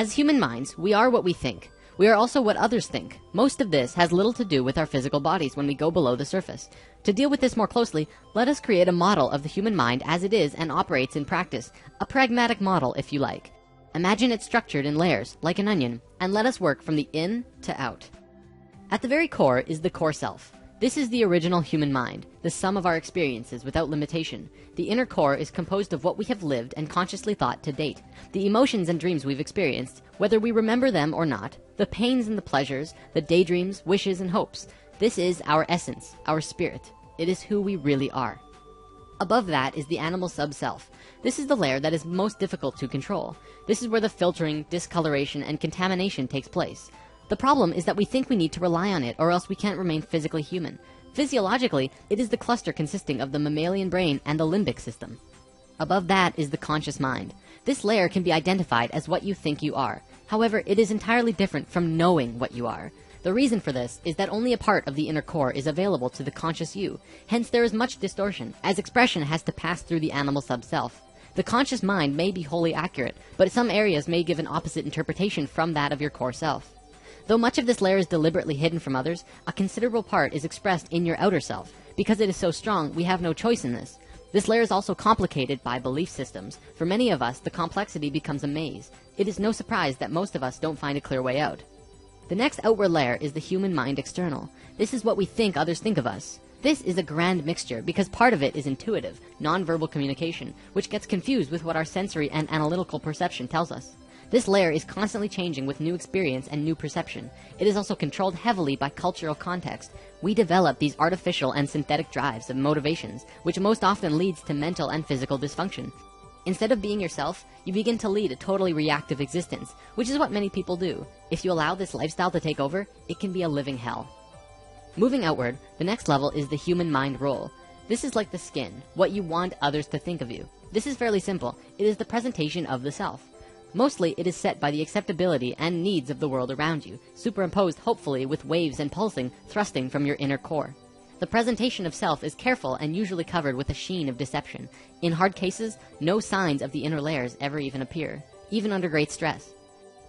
As human minds, we are what we think. We are also what others think. Most of this has little to do with our physical bodies when we go below the surface. To deal with this more closely, let us create a model of the human mind as it is and operates in practice. A pragmatic model, if you like. Imagine it structured in layers, like an onion, and let us work from the in to out. At the very core is the core self. This is the original human mind, the sum of our experiences without limitation. The inner core is composed of what we have lived and consciously thought to date. The emotions and dreams we've experienced, whether we remember them or not, the pains and the pleasures, the daydreams, wishes, and hopes. This is our essence, our spirit. It is who we really are. Above that is the animal sub-self. This is the layer that is most difficult to control. This is where the filtering, discoloration, and contamination takes place. The problem is that we think we need to rely on it or else we can't remain physically human. Physiologically, it is the cluster consisting of the mammalian brain and the limbic system. Above that is the conscious mind. This layer can be identified as what you think you are. However, it is entirely different from knowing what you are. The reason for this is that only a part of the inner core is available to the conscious you. Hence, there is much distortion, as expression has to pass through the animal sub-self. The conscious mind may be wholly accurate, but some areas may give an opposite interpretation from that of your core self. Though much of this layer is deliberately hidden from others, a considerable part is expressed in your outer self. Because it is so strong, we have no choice in this. This layer is also complicated by belief systems. For many of us, the complexity becomes a maze. It is no surprise that most of us don't find a clear way out. The next outward layer is the human mind external. This is what we think others think of us. This is a grand mixture because part of it is intuitive, non-verbal communication, which gets confused with what our sensory and analytical perception tells us. This layer is constantly changing with new experience and new perception. It is also controlled heavily by cultural context. We develop these artificial and synthetic drives of motivations, which most often leads to mental and physical dysfunction. Instead of being yourself, you begin to lead a totally reactive existence, which is what many people do. If you allow this lifestyle to take over, it can be a living hell. Moving outward, the next level is the human mind role. This is like the skin, what you want others to think of you. This is fairly simple. It is the presentation of the self. Mostly, it is set by the acceptability and needs of the world around you, superimposed hopefully with waves and pulsing thrusting from your inner core. The presentation of self is careful and usually covered with a sheen of deception. In hard cases, no signs of the inner layers ever even appear, even under great stress.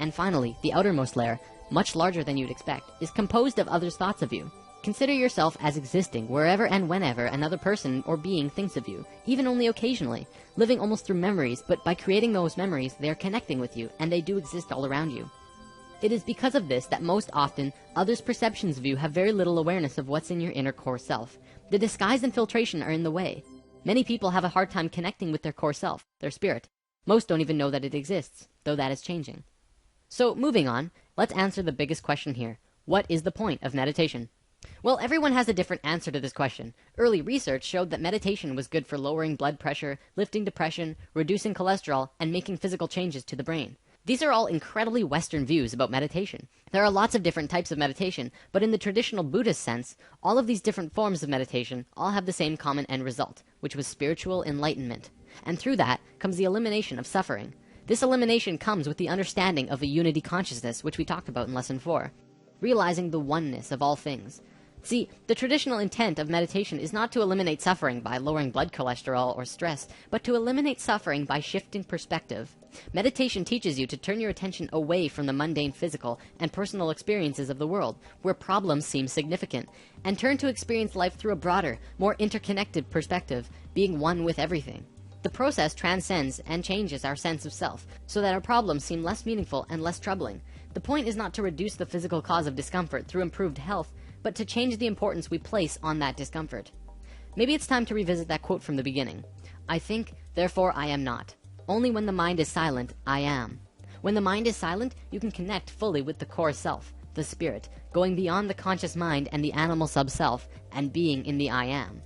And finally, the outermost layer, much larger than you'd expect, is composed of others' thoughts of you. Consider yourself as existing wherever and whenever another person or being thinks of you, even only occasionally, living almost through memories, but by creating those memories, they are connecting with you, and they do exist all around you. It is because of this that most often, others' perceptions of you have very little awareness of what's in your inner core self. The disguise and filtration are in the way. Many people have a hard time connecting with their core self, their spirit. Most don't even know that it exists, though that is changing. So, moving on, let's answer the biggest question here. What is the point of meditation? Well, everyone has a different answer to this question. Early research showed that meditation was good for lowering blood pressure, lifting depression, reducing cholesterol, and making physical changes to the brain. These are all incredibly Western views about meditation. There are lots of different types of meditation, but in the traditional Buddhist sense, all of these different forms of meditation all have the same common end result, which was spiritual enlightenment. And through that comes the elimination of suffering. This elimination comes with the understanding of a unity consciousness, which we talked about in Lesson 4. Realizing the oneness of all things. See, the traditional intent of meditation is not to eliminate suffering by lowering blood cholesterol or stress, but to eliminate suffering by shifting perspective. Meditation teaches you to turn your attention away from the mundane physical and personal experiences of the world, where problems seem significant, and turn to experience life through a broader, more interconnected perspective, being one with everything. The process transcends and changes our sense of self, so that our problems seem less meaningful and less troubling. The point is not to reduce the physical cause of discomfort through improved health, but to change the importance we place on that discomfort. Maybe it's time to revisit that quote from the beginning. I think, therefore I am not. Only when the mind is silent, I am. When the mind is silent, you can connect fully with the core self, the spirit, going beyond the conscious mind and the animal sub-self, and being in the I am.